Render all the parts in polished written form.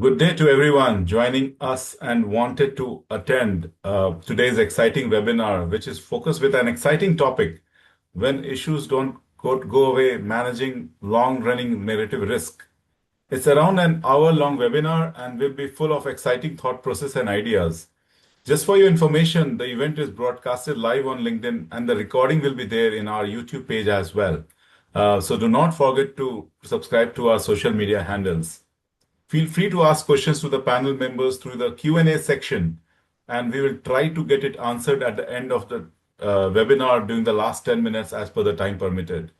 Good day to everyone joining us and wanted to attend today's exciting webinar, which is focused with an exciting topic when issues don't go away, managing long-running narrative risk. It's around an hour-long webinar and will be full of exciting thought process and ideas. Just for your information, the event is broadcasted live on LinkedIn and the recording will be there in our YouTube page as well. So do not forget to subscribe to our social media handles. Feel free to ask questions to the panel members through the Q&A section, and we will try to get it answered at the end of the webinar during the last 10 minutes as per the time permitted.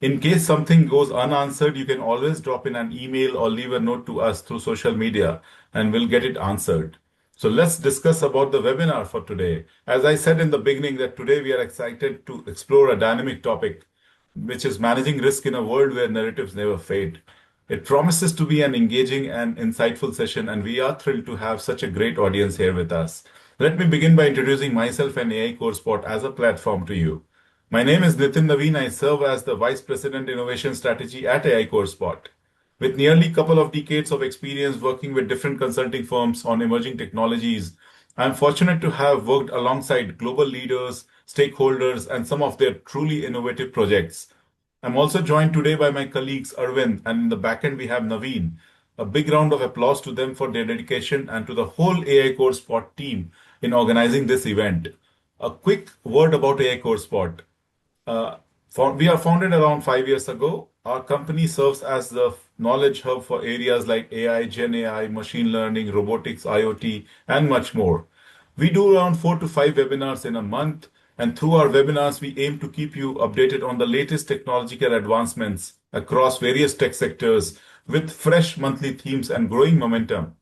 In case something goes unanswered, you can always drop in an email or leave a note to us through social media, and we'll get it answered. So let's discuss about the webinar for today. As I said in the beginning, that today we are excited to explore a dynamic topic, which is managing risk in a world where narratives never fade. It promises to be an engaging and insightful session, and we are thrilled to have such a great audience here with us. Let me begin by introducing myself and AI CoreSpot as a platform to you. My name is Nitin Naveen. I serve as the Vice President Innovation Strategy at AI CoreSpot. With nearly a couple of decades of experience working with different consulting firms on emerging technologies, I'm fortunate to have worked alongside global leaders, stakeholders, and some of their truly innovative projects. I'm also joined today by my colleagues Arvind, and in the backend we have Naveen. A big round of applause to them for their dedication and to the whole AI Core Spot team in organizing this event. A quick word about AI Core Spot. We are founded around 5 years ago. Our company serves as the knowledge hub for areas like AI, Gen AI, machine learning, robotics, IoT, and much more. We do around 4 to 5 webinars in a month, and through our webinars, we aim to keep you updated on the latest technological advancements across various tech sectors with fresh monthly themes and growing momentum.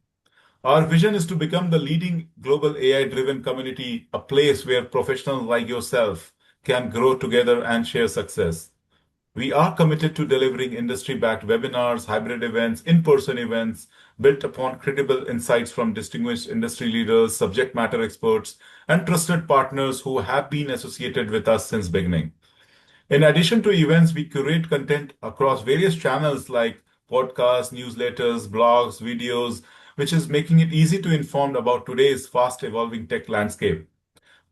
Our vision is to become the leading global AI-driven community, a place where professionals like yourself can grow together and share success. We are committed to delivering industry-backed webinars, hybrid events, in-person events, built upon credible insights from distinguished industry leaders, subject matter experts, and trusted partners who have been associated with us since beginning. In addition to events, we curate content across various channels like podcasts, newsletters, blogs, videos, which is making it easy to inform about today's fast evolving tech landscape.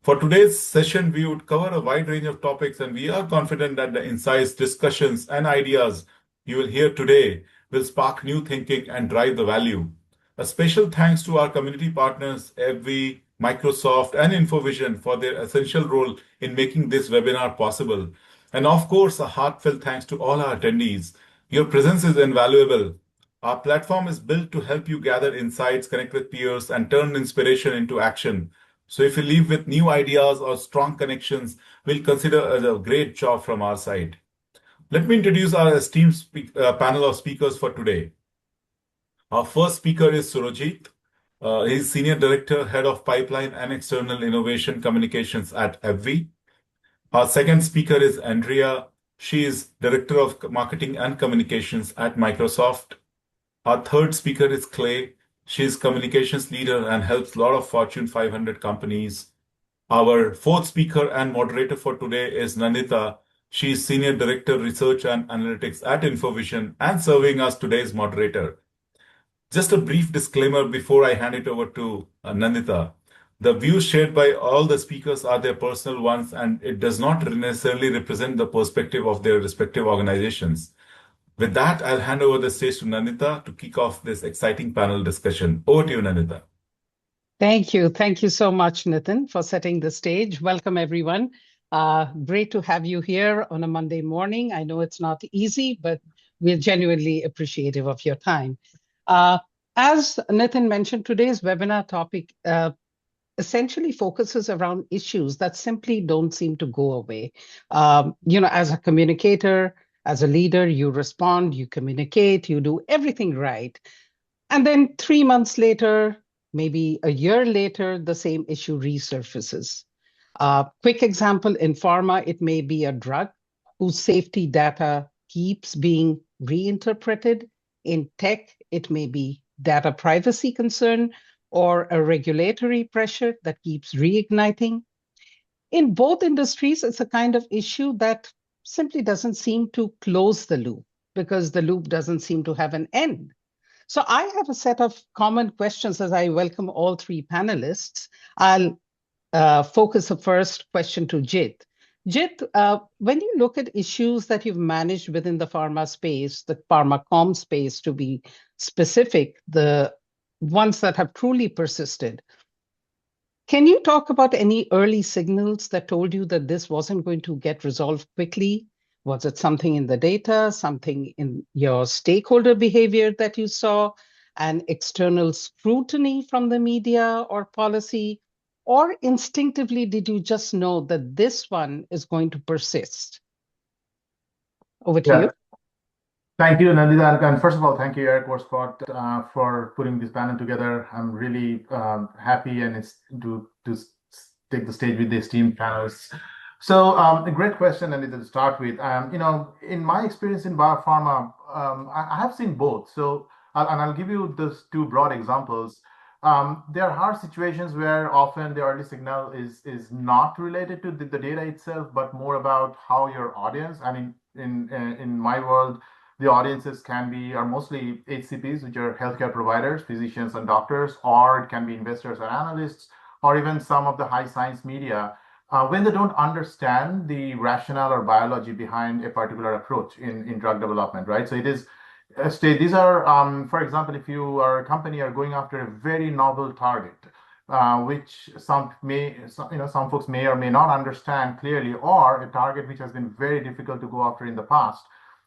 For today's session, we would cover a wide range of topics, and we are confident that the insights, discussions, and ideas you will hear today will spark new thinking and drive the value. A special thanks to our community partners, FV, Microsoft, and InfoVision for their essential role in making this webinar possible. And of course, a heartfelt thanks to all our attendees. Your presence is invaluable. Our platform is built to help you gather insights, connect with peers, and turn inspiration into action. So if you leave with new ideas or strong connections, we'll consider it a great job from our side. Let me introduce our esteemed panel of speakers for today. Our first speaker is Surojit. He's Senior Director, Head of Pipeline and External Innovation Communications at FV. Our second speaker is Andrea. She is Director of Marketing and Communications at Microsoft. Our third speaker is Clay. She's communications leader and helps a lot of Fortune 500 companies. Our fourth speaker and moderator for today is Nandita. She is Senior Director, Research and Analytics at InfoVision and serving as today's moderator. Just a brief disclaimer before I hand it over to Nandita. The views shared by all the speakers are their personal ones, and it does not necessarily represent the perspective of their respective organizations. With that, I'll hand over the stage to Nandita to kick off this exciting panel discussion. Over to you, Nandita. Thank you. Thank you so much, Nitin, for setting the stage. Welcome, everyone. Great to have you here on a Monday morning. I know it's not easy, but we're genuinely appreciative of your time. As Nitin mentioned, today's webinar topic essentially focuses around issues that simply don't seem to go away. As a communicator, as a leader, you respond, you communicate, you do everything right. And then 3 months later, maybe a year later, the same issue resurfaces. Quick example, in pharma, it may be a drug whose safety data keeps being reinterpreted. In tech, it may be data privacy concern or a regulatory pressure that keeps reigniting. In both industries, it's a kind of issue that simply doesn't seem to close the loop because the loop doesn't seem to have an end. So I have a set of common questions as I welcome all three panelists. I'll focus the first question to Jit. Jit, when you look at issues that you've managed within the pharma space, the pharma com space to be specific, the ones that have truly persisted, can you talk about any early signals that told you that this wasn't going to get resolved quickly? Was it something in the data, something in your stakeholder behavior that you saw, an external scrutiny from the media or policy? Or instinctively, did you just know that this one is going to persist? Over to Yeah, you. thank you, Nandita. And first of all, thank you, Eric or Scott, for putting this panel together. I'm really happy and it's take the stage with the esteemed panelists. So, a great question, Nandita, to start with. In my experience in biopharma, I have seen both. So, and I'll give you those two broad examples. There are situations where often the early signal is not related to the data itself, but more about how your audience. I mean, in my world, the audiences are mostly HCPs, which are healthcare providers, physicians and doctors, or it can be investors or analysts, or even some of the high science media, when they don't understand the rationale or biology behind a particular approach in drug development, right? So it is these are, for example, if you are a company are going after a very novel target, which some folks may or may not understand clearly, or a target which has been very difficult to go after in the past,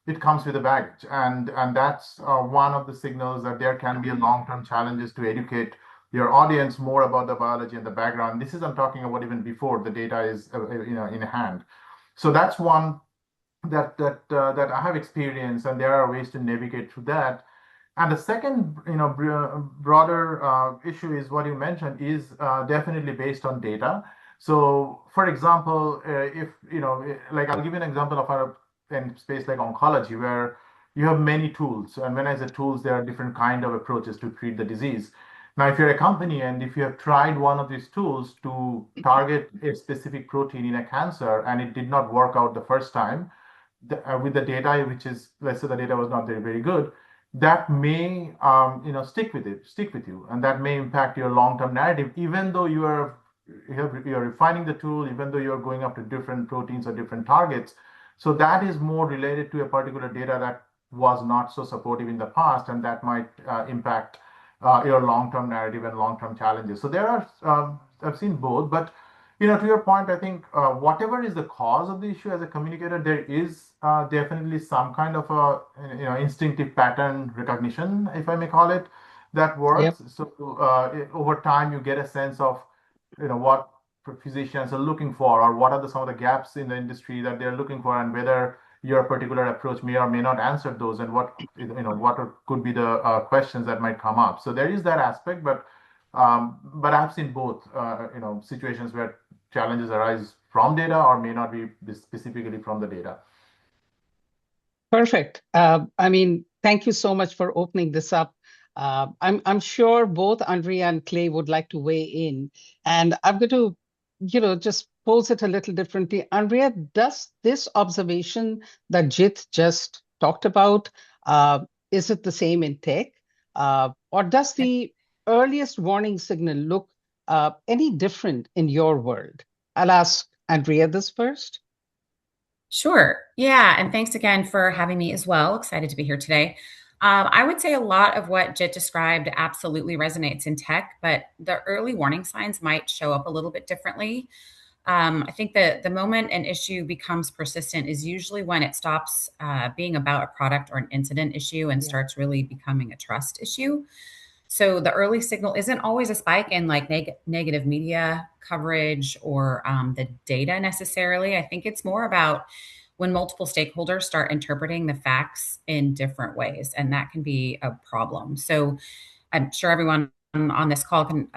it comes with a baggage, and that's one of the signals that there can be a long-term challenges to educate your audience more about the biology and the background. This is I'm talking about even before the data is in hand. So that's one that I have experienced, and there are ways to navigate through that. And the second, broader issue is what you mentioned is definitely based on data. So, for example, if like I'll give you an example of our in space like oncology, where you have many tools, and when I say tools, there are different kind of approaches to treat the disease. Now, if you're a company and if you have tried one of these tools to target a specific protein in a cancer and it did not work out the first time, with the data, which is, let's say the data was not very good, that may stick with you, and that may impact your long-term narrative, even though you're refining the tool, even though you're going after different proteins or different targets. So that is more related to a particular data that was not so supportive in the past, and that might impact your long-term narrative and long-term challenges. So there are I've seen both, but to your point, I think whatever is the cause of the issue as a communicator, there is definitely some kind of a instinctive pattern recognition, if I may call it, that Yep. works. So over time, you get a sense of what physicians are looking for, or what are some of the gaps in the industry that they're looking for, and whether your particular approach may or may not answer those, and what could be the questions that might come up. So there is that aspect, but I've seen both, situations where challenges arise from data or may not be specifically from the data. Perfect. I mean, thank you so much for opening this up. I'm sure both Andrea and Clay would like to weigh in, and I'm going to, just pose it a little differently. Andrea, does this observation that Jit just talked about, is it the same in tech, or does the earliest warning signal look any different in your world? I'll ask Andrea this first. Sure. Yeah. And thanks again for having me as well. Excited to be here today. I would say a lot of what Jit described absolutely resonates in tech, but the early warning signs might show up a little bit differently. I think that the moment an issue becomes persistent is usually when it stops being about a product or an incident issue and starts really becoming a trust issue. So the early signal isn't always a spike in like negative media coverage or the data necessarily. I think it's more about when multiple stakeholders start interpreting the facts in different ways, and that can be a problem. So I'm sure everyone on this call can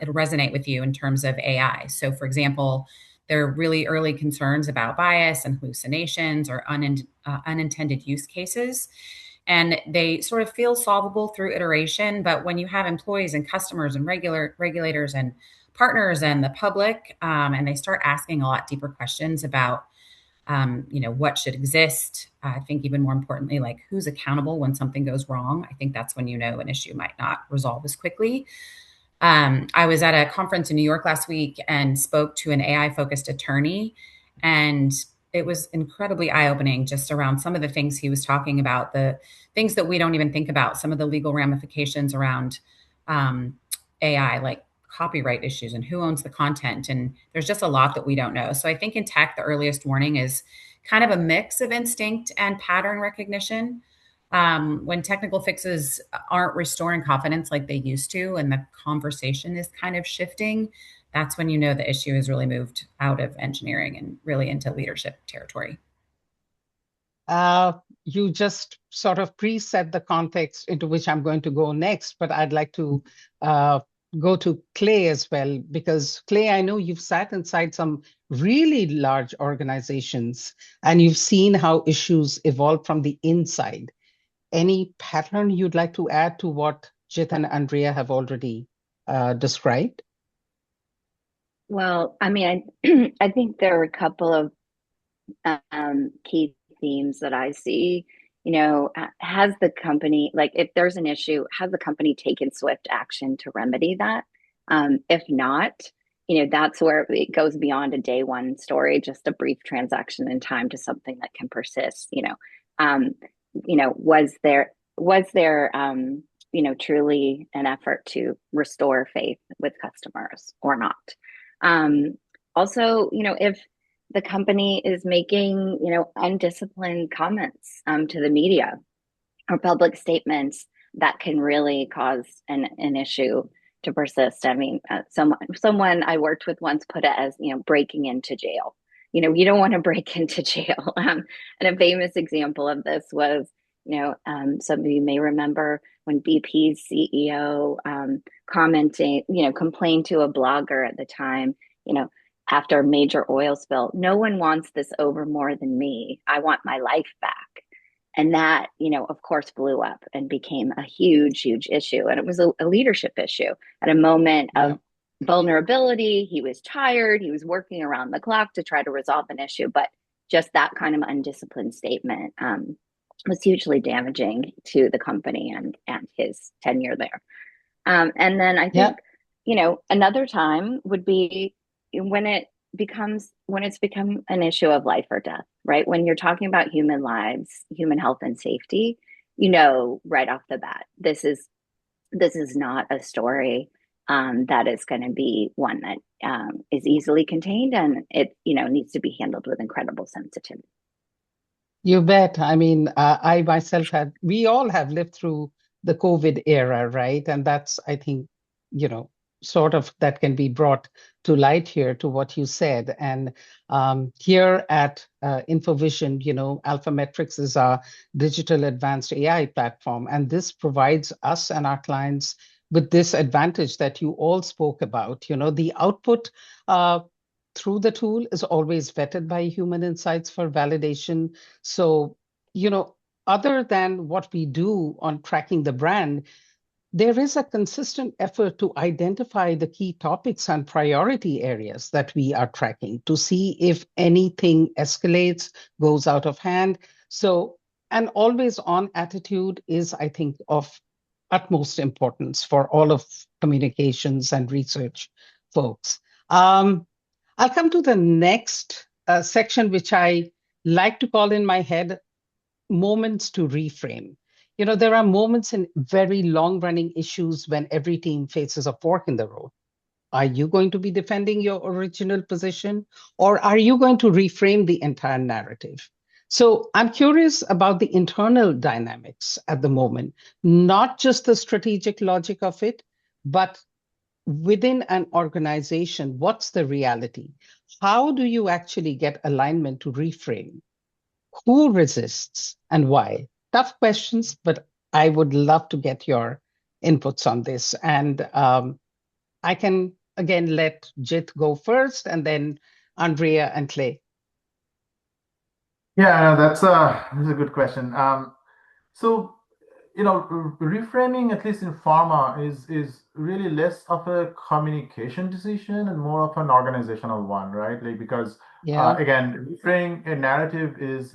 it'll resonate with you in terms of AI. So, for example, there are really early concerns about bias and hallucinations or unintended use cases. And they sort of feel solvable through iteration. But when you have employees and customers and regulators and partners and the public, and they start asking a lot deeper questions about what should exist. I think even more importantly, like who's accountable when something goes wrong. I think that's when an issue might not resolve as quickly. I was at a conference in New York last week and spoke to an AI-focused attorney, and it was incredibly eye-opening just around some of the things he was talking about, the things that we don't even think about, some of the legal ramifications around AI, like copyright issues and who owns the content. And there's just a lot that we don't know. So I think in tech, the earliest warning is kind of a mix of instinct and pattern recognition. When technical fixes aren't restoring confidence like they used to, and the conversation is kind of shifting, that's when the issue has really moved out of engineering and really into leadership territory. You just sort of preset the context into which I'm going to go next, but I'd like to go to Clay as well, because Clay, I know you've sat inside some really large organizations and you've seen how issues evolve from the inside. Any pattern you'd like to add to what Jit and Andrea have already described? Well, I mean, I think there are a couple of key themes that I see. Has the company, like if there's an issue, has the company taken swift action to remedy that? If not, that's where it goes beyond a day one story, just a brief transaction in time to something that can persist. Was there truly an effort to restore faith with customers or not? Also, if the company is making, undisciplined comments to the media or public statements that can really cause an issue to persist. I mean, someone I worked with once put it as, breaking into jail. You don't want to break into jail. And a famous example of this was, some of you may remember when BP's CEO complained to a blogger at the time, after a major oil spill, no one wants this over more than me. I want my life back. And that, of course, blew up and became a huge, huge issue. And it was a leadership issue at a moment of vulnerability. He was tired. He was working around the clock to try to resolve an issue. But just that kind of undisciplined statement was hugely damaging to the company and his tenure there. And then I think, another time would be when it's become an issue of life or death, right? When you're talking about human lives, human health and safety, right off the bat, this is not a story that is going to be one that is easily contained, and it needs to be handled with incredible sensitivity. You bet. I mean, I myself we all have lived through the COVID era, right? And that's, I think, sort of that can be brought to light here to what you said. And here at InfoVision, Alphametrics is our digital advanced AI platform. And this provides us and our clients with this advantage that you all spoke about. The output through the tool is always vetted by human insights for validation. So, other than what we do on tracking the brand, there is a consistent effort to identify the key topics and priority areas that we are tracking to see if anything escalates, goes out of hand. So an always on attitude is, I think, of utmost importance for all of communications and research folks. I'll come to the next section, which I like to call in my head moments to reframe. There are moments in very long-running issues when every team faces a fork in the road. Are you going to be defending your original position, or are you going to reframe the entire narrative? So I'm curious about the internal dynamics at the moment, not just the strategic logic of it, but within an organization, what's the reality? How do you actually get alignment to reframe? Who resists and why? Tough questions, but I would love to get your inputs on this. And I can, again, let Jit go first, and then Andrea and Clay. Yeah, that's a good question. So, reframing, at least in pharma, is really less of a communication decision and more of an organizational one, right? Like because Yeah. again, reframing a narrative is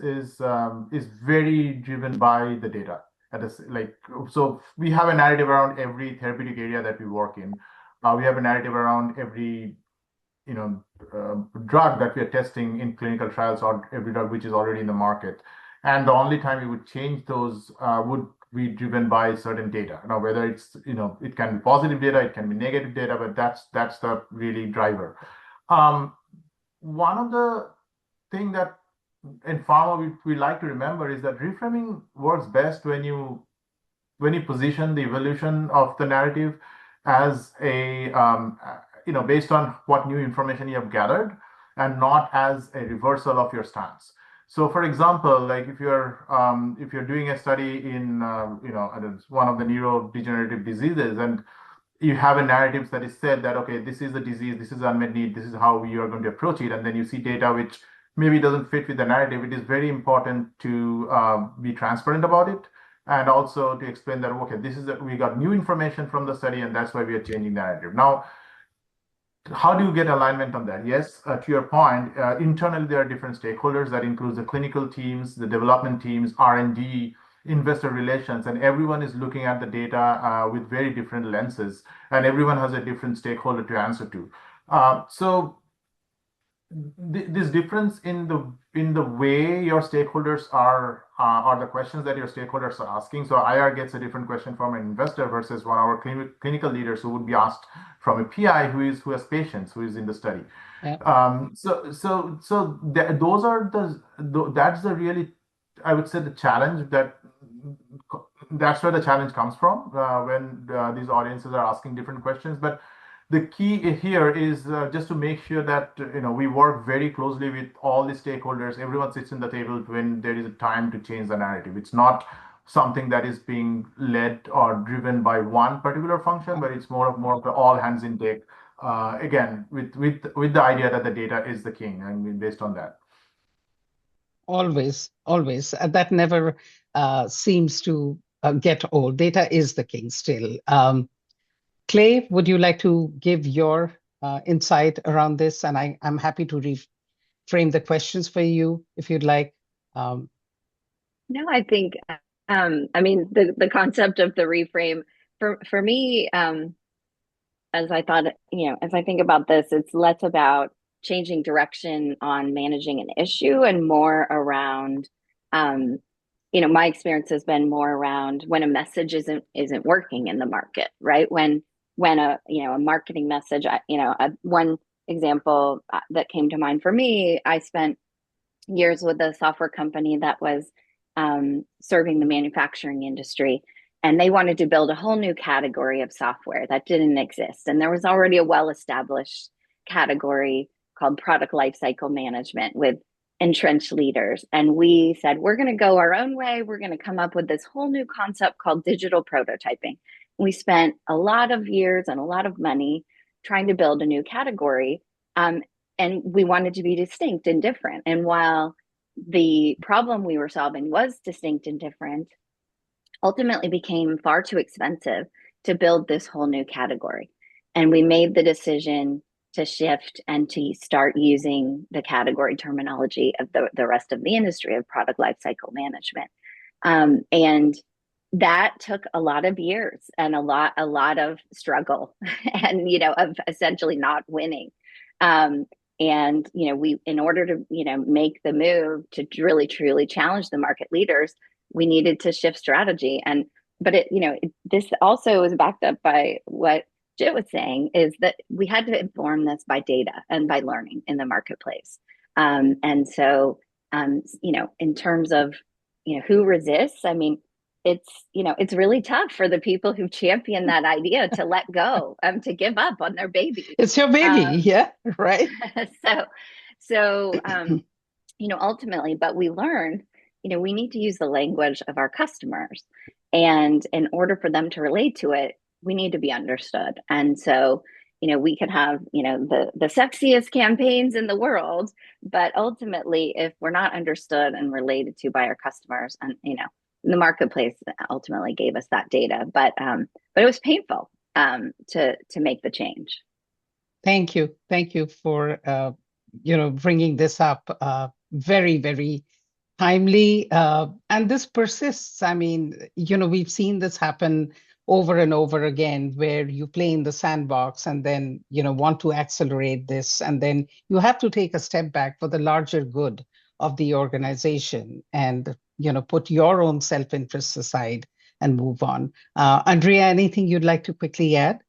very driven by the data. Like so, we have a narrative around every therapeutic area that we work in. We have a narrative around every you know drug that we are testing in clinical trials or every drug which is already in the market, and the only time we would change those would be driven by certain data. Now whether it's it can be positive data, it can be negative data, but that's the really driver. um, One of the thing that in pharma we like to remember is that reframing works best when you position the evolution of the narrative as a based on what new information you have gathered and not as a reversal of your stance. So for example, like if you're doing a study in I don't know, one of the neurodegenerative diseases, and you have a narrative that is said that okay, this is the disease, this is the unmet need, this is how you are going to approach it, and then you see data which maybe doesn't fit with the narrative. It is very important to be transparent about it, and also to explain that okay, this is that we got new information from the study, and that's why we are changing the narrative. Now, how do you get alignment on that? Yes, to your point, internally there are different stakeholders. That includes the clinical teams, the development teams, R&D, investor relations, and everyone is looking at the data with very different lenses, and everyone has a different stakeholder to answer to. So this difference in the way your stakeholders are the questions that your stakeholders are asking. So IR gets a different question from an investor versus one of our clinical leaders who would be asked from a PI who has patients who is in the study. Yeah. Those are that's the really, I would say, the challenge that's where the challenge comes from when these audiences are asking different questions. But the key here is just to make sure that we work very closely with all the stakeholders. Everyone sits in the table when there is a time to change the narrative. It's not something that is being led or driven by one particular function, but it's more of the all hands in deck. Again, with the idea that the data is the king, and based on that. Always, always. That never seems to get old. Data is the king still. Clay, would you like to give your insight around this? And I'm happy to reframe the questions for you if you'd like. No, I think, I mean, the concept of the reframe for me, as I thought, as I think about this, it's less about changing direction on managing an issue and more around, my experience has been more around when a message isn't working in the market, right? When a marketing message, one example that came to mind for me, I spent years with a software company that was serving the manufacturing industry. And they wanted to build a whole new category of software that didn't exist. And there was already a well-established category called product lifecycle management with entrenched leaders. And we said, we're going to go our own way. We're going to come up with this whole new concept called digital prototyping. We spent a lot of years and a lot of money trying to build a new category. And we wanted to be distinct and different. And while the problem we were solving was distinct and different, ultimately became far too expensive to build this whole new category. And we made the decision to shift and to start using the category terminology of the rest of the industry of product lifecycle management. And that took a lot of years and a lot of struggle and, of essentially not winning. And, we, in order to, make the move to really, truly challenge the market leaders, we needed to shift strategy. But this also is backed up by what Jit was saying, is that we had to inform this by data and by learning in the marketplace. And so, in terms of, who resists, I mean, it's really tough for the people who champion that idea to let go, to give up on their baby. It's your baby, yeah, right. So, ultimately, but we learned, we need to use the language of our customers, and in order for them to relate to it, we need to be understood. And so, we could have, the sexiest campaigns in the world, but ultimately, if we're not understood and related to by our customers, and the marketplace ultimately gave us that data, but it was painful to make the change. Thank you for bringing this up. Very, very timely, and this persists. I mean, we've seen this happen over and over again, where you play in the sandbox and then want to accelerate this, and then you have to take a step back for the larger good of the organization, and put your own self-interests aside and move on. Andrea, anything you'd like to quickly add?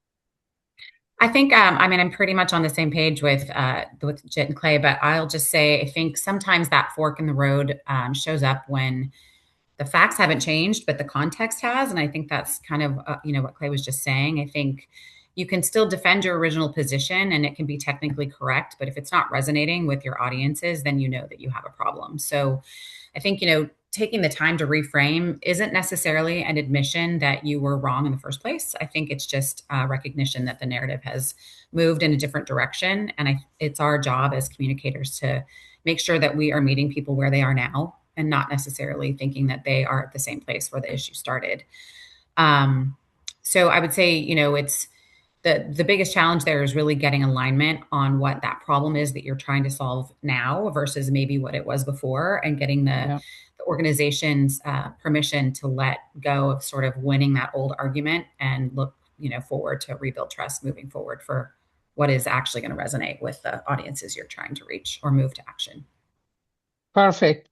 I think, I mean, I'm pretty much on the same page with Jit and Clay, but I'll just say, I think sometimes that fork in the road shows up when the facts haven't changed, but the context has. And I think that's kind of, what Clay was just saying. I think you can still defend your original position and it can be technically correct, but if it's not resonating with your audiences, then you know that you have a problem. So I think, taking the time to reframe isn't necessarily an admission that you were wrong in the first place. I think it's just a recognition that the narrative has moved in a different direction. And it's our job as communicators to make sure that we are meeting people where they are now and not necessarily thinking that they are at the same place where the issue started. So I would say, it's the biggest challenge there is really getting alignment on what that problem is that you're trying to solve now versus maybe what it was before, and getting the organization's permission to let go of sort of winning that old argument and look, forward to rebuild trust moving forward for what is actually going to resonate with the audiences you're trying to reach or move to action. Perfect.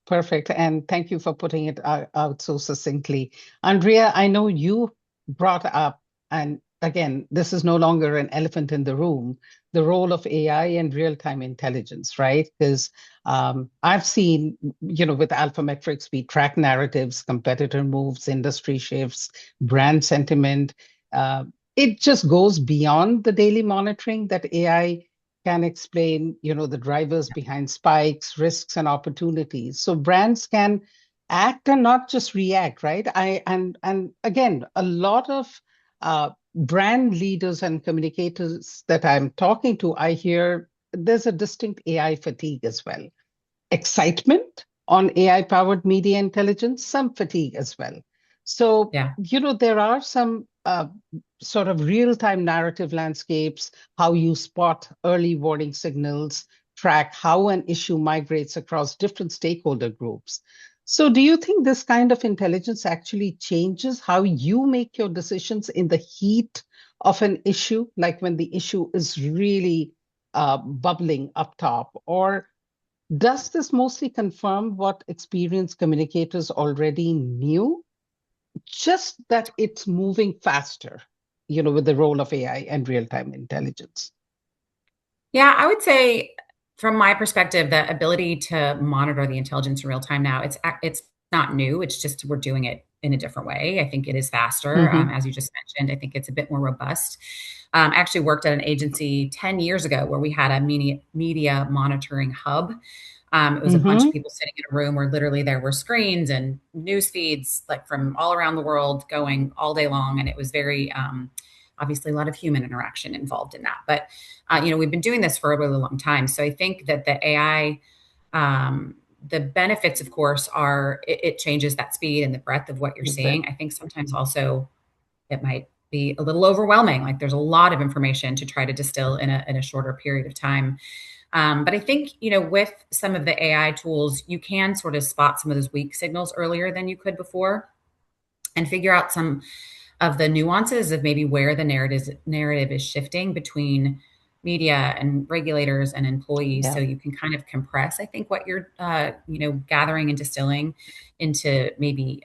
And thank you for putting it out so succinctly. Andrea, I know you brought up, and again, this is no longer an elephant in the room, the role of AI and real-time intelligence, right? Because I've seen, with Alphametrics, we track narratives, competitor moves, industry shifts, brand sentiment. It just goes beyond the daily monitoring that AI can explain, the drivers behind spikes, risks, and opportunities. So brands can act and not just react, right? And again, a lot of brand leaders and communicators that I'm talking to, I hear there's a distinct AI fatigue as well. Excitement on AI-powered media intelligence, some fatigue as well. So, there are some sort of real-time narrative landscapes, how you spot early warning signals, track how an issue migrates across different stakeholder groups. So do you think this kind of intelligence actually changes how you make your decisions in the heat of an issue, like when the issue is really bubbling up top? Or does this mostly confirm what experienced communicators already knew, just that it's moving faster, with the role of AI and real-time intelligence? Yeah, I would say from my perspective, the ability to monitor the intelligence in real time now, it's not new. It's just we're doing it in a different way. I think it is faster, as you just mentioned. I think it's a bit more robust. I actually worked at an agency 10 years ago where we had a media monitoring hub. It was a bunch of people sitting in a room where literally there were screens and news feeds like from all around the world going all day long. And it was very, obviously a lot of human interaction involved in that. But, we've been doing this for a really long time. So I think that the AI, the benefits, of course, are it changes that speed and the breadth of what you're seeing. I think sometimes also it might be a little overwhelming. Like there's a lot of information to try to distill in a shorter period of time. But I think, with some of the AI tools, you can sort of spot some of those weak signals earlier than you could before and figure out some of the nuances of maybe where the narrative is shifting between media and regulators and employees. So you can kind of compress, I think, what you're, gathering and distilling into maybe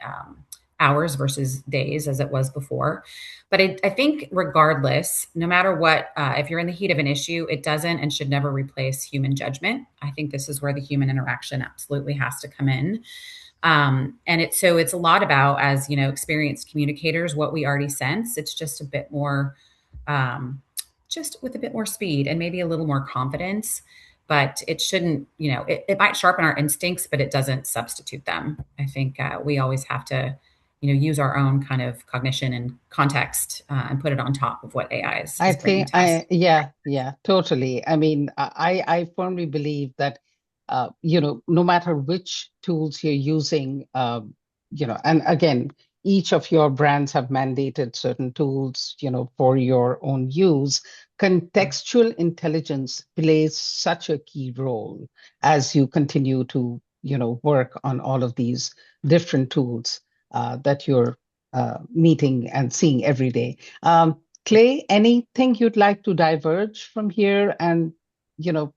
hours versus days as it was before. But I think regardless, no matter what, if you're in the heat of an issue, it doesn't and should never replace human judgment. I think this is where the human interaction absolutely has to come in. And it's a lot about, as experienced communicators, what we already sense. It's just a bit more, just with a bit more speed and maybe a little more confidence. But it shouldn't, it might sharpen our instincts, but it doesn't substitute them. I think we always have to, use our own kind of cognition and context and put it on top of what AI is. I think, totally. I mean, I firmly believe that, no matter which tools you're using, and again, each of your brands have mandated certain tools, for your own use. Contextual intelligence plays such a key role as you continue to, work on all of these different tools that you're meeting and seeing every day. Clay, anything you'd like to diverge from here and,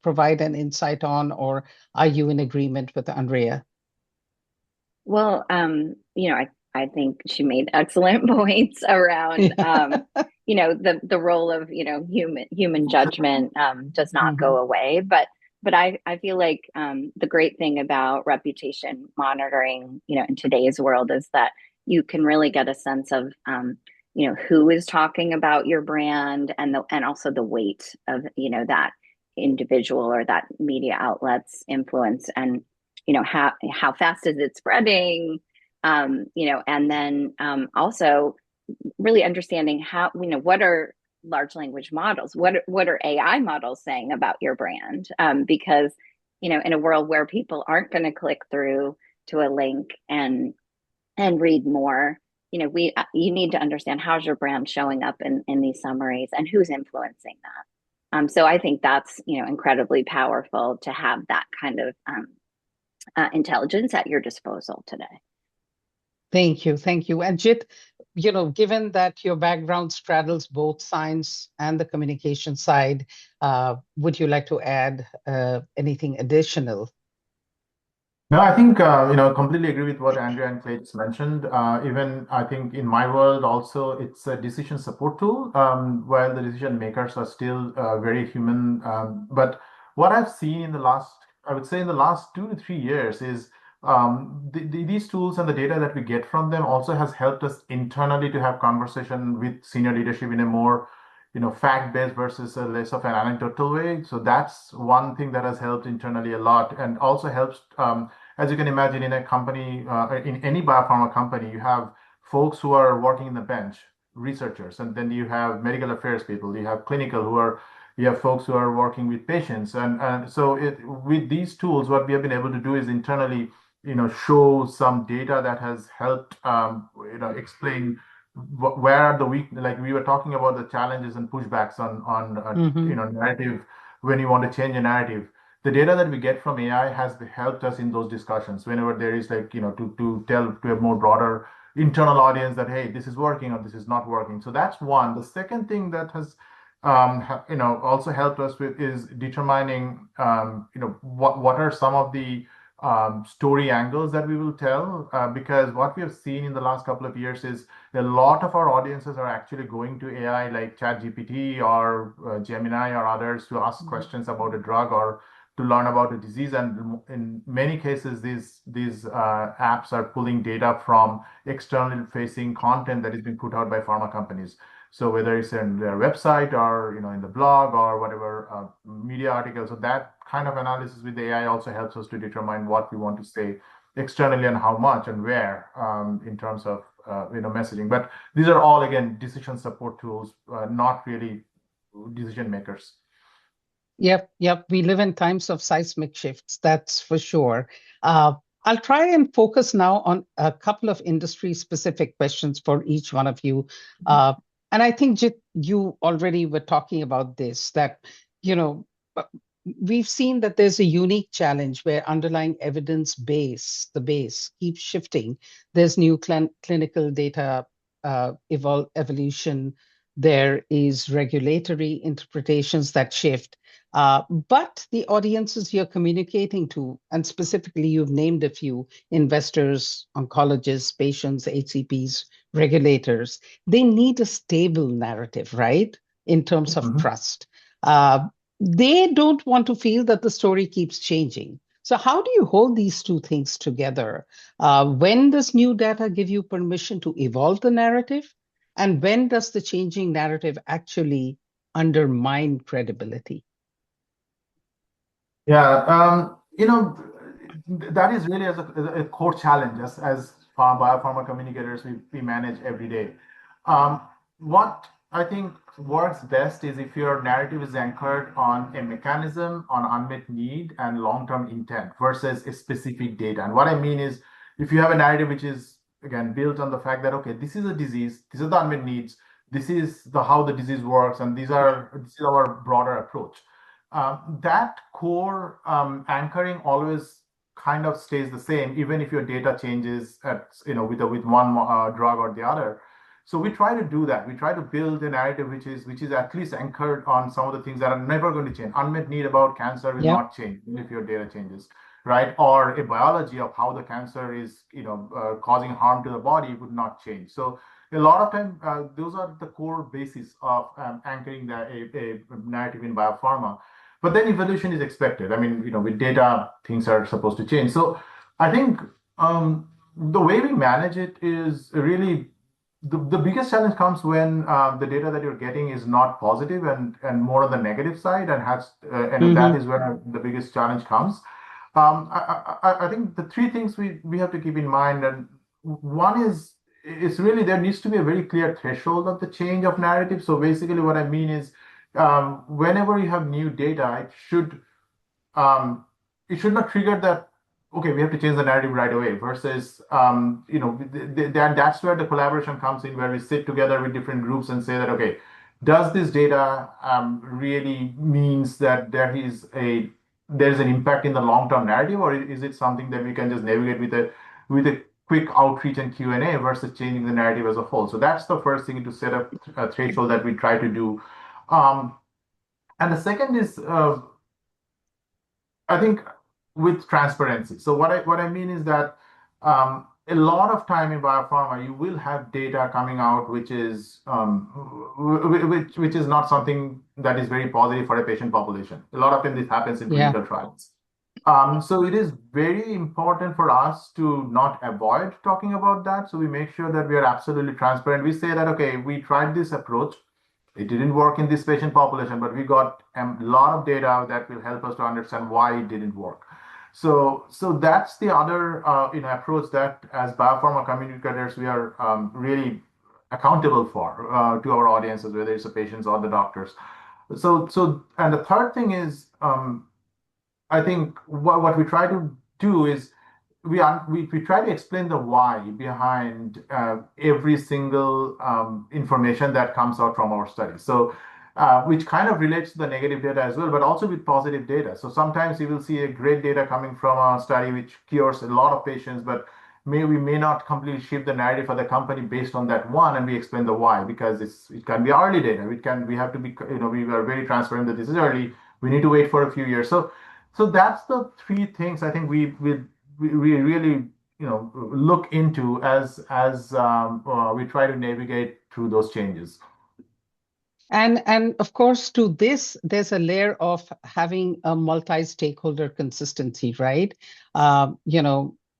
provide an insight on, or are you in agreement with Andrea? Well, I think she made excellent points around, the role of, human judgment does not go away. But I feel like the great thing about reputation monitoring, in today's world is that you can really get a sense of, who is talking about your brand and also the weight of, that individual or that media outlet's influence and how fast is it spreading, and then also really understanding how, what are large language models, what are AI models saying about your brand, because in a world where people aren't going to click through to a link and read more, you need to understand how's your brand showing up in these summaries and who's influencing that. So I think that's incredibly powerful to have that kind of intelligence at your disposal today. Thank you. Thank you. And Jit, given that your background straddles both science and the communication side, would you like to add anything additional? No, I think, completely agree with what Andrea and Clay just mentioned. Even I think in my world also, it's a decision support tool, while the decision makers are still very human. But what I've seen I would say in the last 2 to 3 years is these tools and the data that we get from them also has helped us internally to have conversation with senior leadership in a more fact-based versus a less of an anecdotal way. So that's one thing that has helped internally a lot, and also helps, as you can imagine, in a company, in any biopharma company, you have folks who are working in the bench, researchers, and then you have medical affairs people, you have you have folks who are working with patients, and so with these tools, what we have been able to do is internally, show some data that has helped, explain where are the weak, like we were talking about the challenges and pushbacks on narrative when you want to change a narrative. The data that we get from AI has helped us in those discussions whenever there is to tell to a more broader internal audience that, hey, this is working or this is not working. So that's one. The second thing that has also helped us with is determining what are some of the story angles that we will tell, because what we have seen in the last couple of years is a lot of our audiences are actually going to AI like ChatGPT or Gemini or others to ask questions about a drug or to learn about a disease. And in many cases, these apps are pulling data from external facing content that is being put out by pharma companies. So whether it's in their website or in the blog or whatever media articles, so that kind of analysis with the AI also helps us to determine what we want to say externally and how much and where, in terms of messaging. But these are all, again, decision support tools, not really decision makers. Yep. We live in times of seismic shifts, that's for sure. I'll try and focus now on a couple of industry-specific questions for each one of you. And I think, Jit, you already were talking about this, that, we've seen that there's a unique challenge where underlying evidence base, the base, keeps shifting. There's new clinical data evolution. There is regulatory interpretations that shift. But the audiences you're communicating to, and specifically you've named a few, investors, oncologists, patients, HCPs, regulators, they need a stable narrative, right? In terms of trust. They don't want to feel that the story keeps changing. So how do you hold these two things together? When does new data give you permission to evolve the narrative? And when does the changing narrative actually undermine credibility? Yeah, that is really a core challenge as biopharma communicators we manage every day. What I think works best is if your narrative is anchored on a mechanism, on unmet need and long-term intent versus a specific data. And what I mean is, if you have a narrative which is again, built on the fact that, okay, this is a disease, these are the unmet needs, this is how the disease works, and this is our broader approach. That core anchoring always kind of stays the same, even if your data changes with one drug or the other. So we try to do that. We try to build a narrative which is at least anchored on some of the things that are never going to change. Unmet need about cancer will not change even if your data changes, right? Or a biology of how the cancer is, causing harm to the body would not change. So a lot of time, those are the core basis of anchoring a narrative in biopharma. But then evolution is expected. I mean, with data, things are supposed to change. So I think the way we manage it is really the biggest challenge comes when the data that you're getting is not positive and more on the negative side and that is where the biggest challenge comes. I think the three things we have to keep in mind, and one is it's really there needs to be a very clear threshold of the change of narrative. So basically, what I mean is whenever you have new data, it should not trigger that, okay, we have to change the narrative right away versus, that's where the collaboration comes in, where we sit together with different groups and say that, okay, does this data really means that there's an impact in the long-term narrative, or is it something that we can just navigate with a quick outreach and Q&A versus changing the narrative as a whole? So that's the first thing, to set up a threshold that we try to do. And the second is, I think, with transparency. So what I mean is that a lot of time in biopharma, you will have data coming out which is not something that is very positive for a patient population. A lot of time this happens in clinical trials. So it is very important for us to not avoid talking about that. So we make sure that we are absolutely transparent. We say that, okay, we tried this approach. It didn't work in this patient population, but we got a lot of data that will help us to understand why it didn't work. So that's the other approach that as biopharma communicators we are really accountable for to our audiences, whether it's the patients or the doctors. So and the third thing is, I think what we try to do is we try to explain the why behind every single information that comes out from our study. So which kind of relates to the negative data as well, but also with positive data. So sometimes you will see a great data coming from a study which cures a lot of patients, but we may not completely shift the narrative for the company based on that one, and we explain the why, because it can be early data. We have to be, we are very transparent that this is early. We need to wait for a few years. So that's the three things I think we really look into as we try to navigate through those changes. And of course, to this, there's a layer of having a multi-stakeholder consistency, right?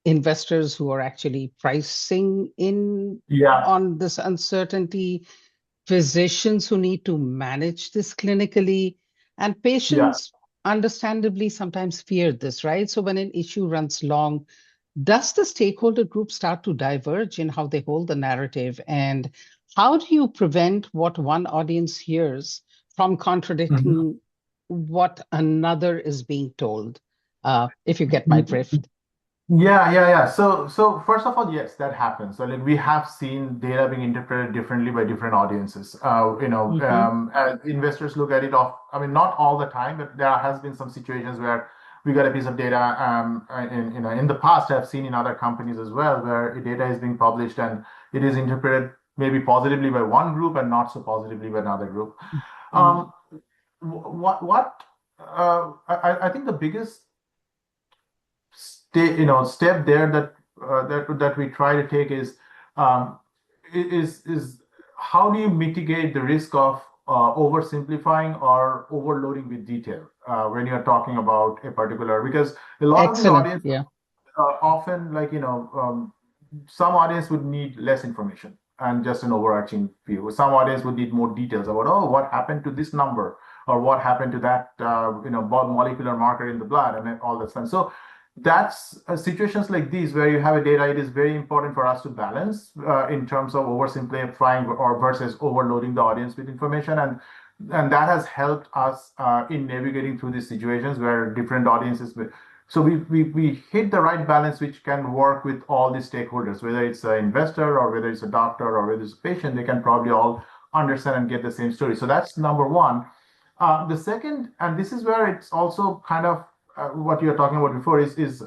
Investors who are actually pricing in on this uncertainty, physicians who need to manage this clinically, and patients understandably sometimes fear this, right? So when an issue runs long, does the stakeholder group start to diverge in how they hold the narrative? And how do you prevent what one audience hears from contradicting what another is being told? If you get my drift. Yeah. So first of all, yes, that happens. So we have seen data being interpreted differently by different audiences. As investors look at it not all the time, but there has been some situations where we got a piece of data in the past. I've seen in other companies as well where data is being published and it is interpreted maybe positively by one group and not so positively by another group. I think the biggest step there that we try to take is how do you mitigate the risk of oversimplifying or overloading with detail when you're talking about a particular, because a lot of the audience often some audience would need less information and just an overarching view. Some audience would need more details about, what happened to this number or what happened to that molecular marker in the blood and all that stuff. So that's situations like these where you have a data. It is very important for us to balance in terms of oversimplifying or versus overloading the audience with information, and that has helped us in navigating through these situations where different audiences So we hit the right balance, which can work with all the stakeholders, whether it's an investor or whether it's a doctor or whether it's a patient, they can probably all understand and get the same story. So that's number one. The second, and this is where it's also kind of what you were talking about before, is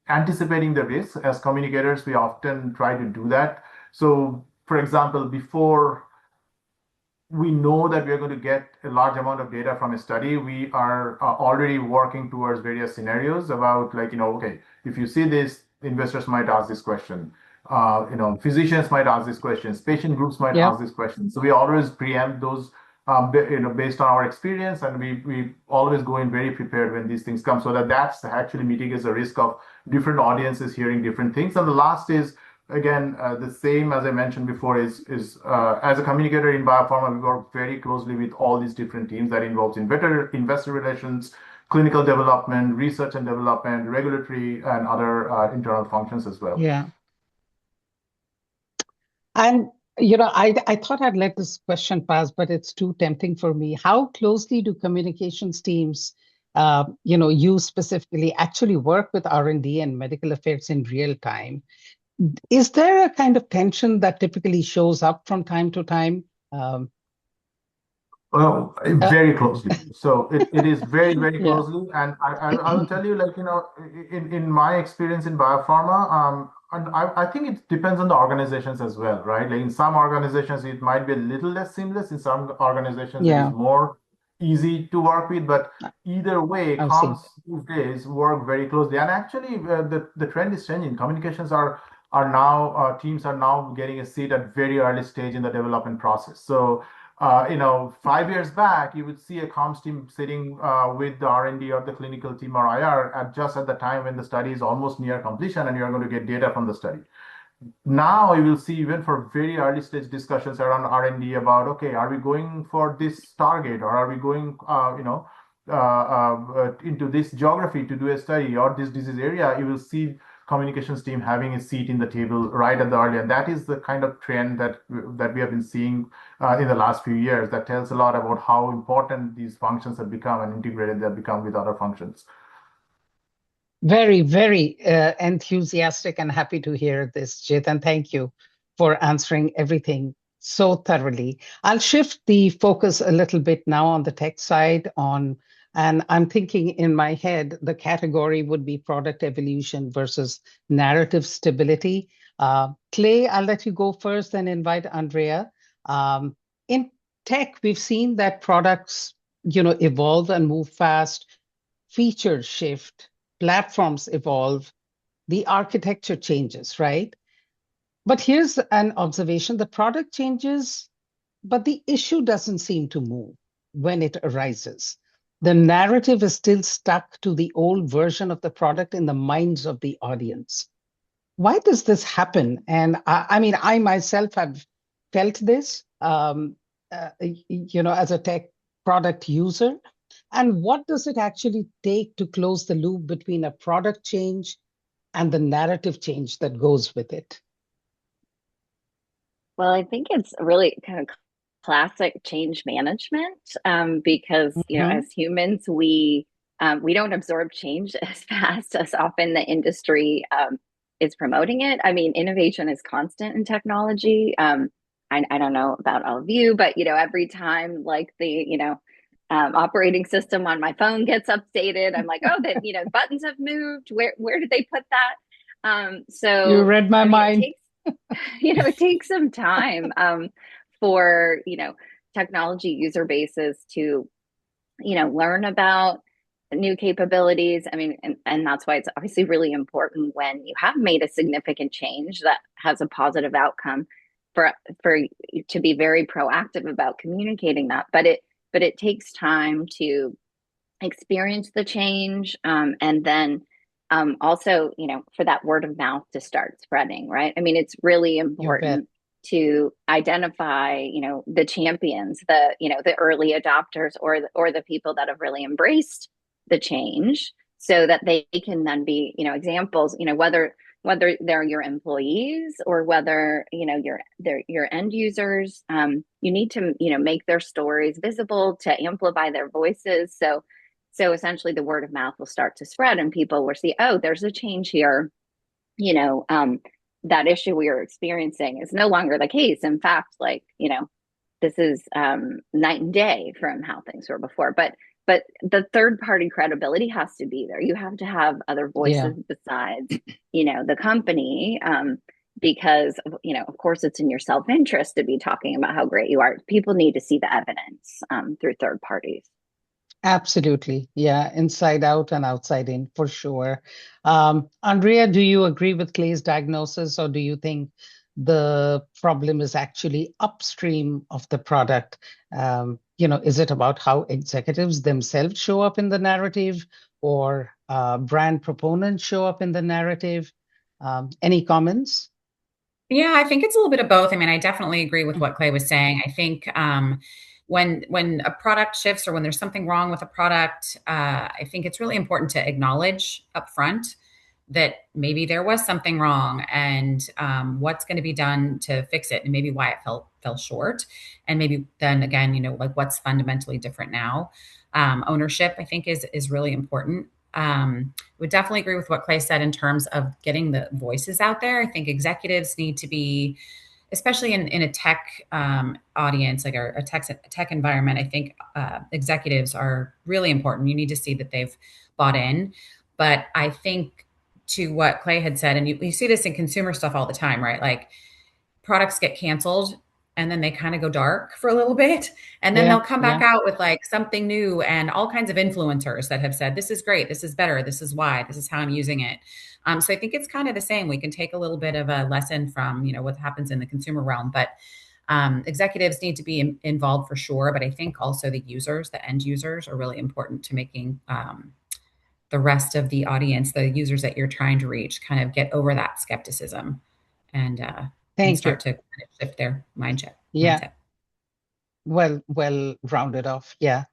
anticipating the risks. As communicators, we often try to do that. So, for example, before we know that we are going to get a large amount of data from a study, we are already working towards various scenarios about, like, okay, if you see this, investors might ask this question. Physicians might ask these questions. Patient groups might Yeah. ask these questions. So we always preempt those, based on our experience, and we always go in very prepared when these things come, so that's actually mitigates the risk of different audiences hearing different things. And the last is, again, the same as I mentioned before, is as a communicator in biopharma, we work very closely with all these different teams that involves investor relations, clinical development, research and development, regulatory, and other internal functions as well. Yeah. And I thought I'd let this question pass, but it's too tempting for me. How closely do communications teams, you specifically, actually work with R&D and medical affairs in real time? Is there a kind of tension that typically shows up from time to time? Well, very closely. So it is very, very Yeah. closely. And I will tell you, like, in my experience in biopharma, and I think it depends on the organizations as well, right? Like in some organizations, it might be a little less seamless. In some organizations, it is Yeah, more easy to work with. But either way, I've seen comms these days work very closely. And actually, the trend is changing. Communications are now, teams are now getting a seat at very early stage in the development process. So 5 years back, you would see a comms team sitting with the R&D or the clinical team or IR just at the time when the study is almost near completion and you're going to get data from the study. Now you will see, even for very early stage discussions around R&D about, okay, are we going for this target, or are we going into this geography to do a study, or this disease area, you will see communications team having a seat in the table right at the early. And that is the kind of trend that we have been seeing in the last few years. That tells a lot about how important these functions have become and integrated they have become with other functions. very, very enthusiastic and happy to hear this, Jit, and thank you for answering everything so thoroughly. I'll shift the focus a little bit now on the tech side and I'm thinking in my head, the category would be product evolution versus narrative stability. Clay, I'll let you go first, then invite Andrea. In tech, we've seen that products, evolve and move fast, features shift, platforms evolve, the architecture changes, right? But here's an observation: the product changes, but the issue doesn't seem to move when it arises. The narrative is still stuck to the old version of the product in the minds of the audience. Why does this happen? And I mean, I myself have felt this, as a tech product user. And what does it actually take to close the loop between a product change and the narrative change that goes with it? Well, I think it's really kind of classic change management, because as humans, we don't absorb change as fast as often the industry is promoting it. I mean, innovation is constant in technology. I don't know about all of you, but every time, like, the operating system on my phone gets updated, I'm like, oh, that buttons have moved. Where did they put that? You So read my I mean, mind. it takes some time for technology user bases to learn about new capabilities. I mean, and that's why it's obviously really important when you have made a significant change that has a positive outcome for to be very proactive about communicating that. But it takes time to experience the change, and then also for that word of mouth to start spreading, right? I mean, it's really important to identify the champions, the early adopters, or the people that have really embraced the change, so that they can then be examples, whether they're your employees or whether they're your end users. You need to make their stories visible, to amplify their voices. So So essentially the word of mouth will start to spread and people will see, oh, there's a change here. You know, that issue we are experiencing is no longer the case. In fact, like, you know, this is night and day from how things were before. But the third party credibility has to be there. You have to have other Yeah. voices besides, you know, the company, because, you know, of course, it's in your self interest to be talking about how great you are. People need to see the evidence through third parties. Absolutely. Yeah. Inside out and outside in, for sure. Andrea, do you agree with Clay's diagnosis, or do you think the problem is actually upstream of the product? Is it about how executives themselves show up in the narrative, or brand proponents show up in the narrative? Any comments? Yeah, I think it's a little bit of both. I mean, I definitely agree with what Clay was saying. I think when a product shifts or when there's something wrong with a product, I think it's really important to acknowledge upfront that maybe there was something wrong and what's going to be done to fix it, and maybe why it fell short, and maybe then again, you know, like what's fundamentally different now. Ownership, I think, is really important. Would definitely agree with what Clay said in terms of getting the voices out there. I think executives need to be, especially in a tech audience, like a tech environment. I think executives are really important. You need to see that they've bought in. But I think to what Clay had said, and you see this in consumer stuff all the time, right? Like products get canceled and then they kind of go dark for a little bit, and then Yeah, they'll come back yeah. out with like something new, and all kinds of influencers that have said this is great, this is better, this is why, this is how I'm using it. So I think it's kind of the same. We can take a little bit of a lesson from, you know, what happens in the consumer realm, but executives need to be involved for sure. But I think also the users, the end users, are really important to making the rest of the audience, the users that you're trying to reach, kind of get over that skepticism and Thank you. start to kind of shift their Yeah. mindset. Well rounded off. Yeah.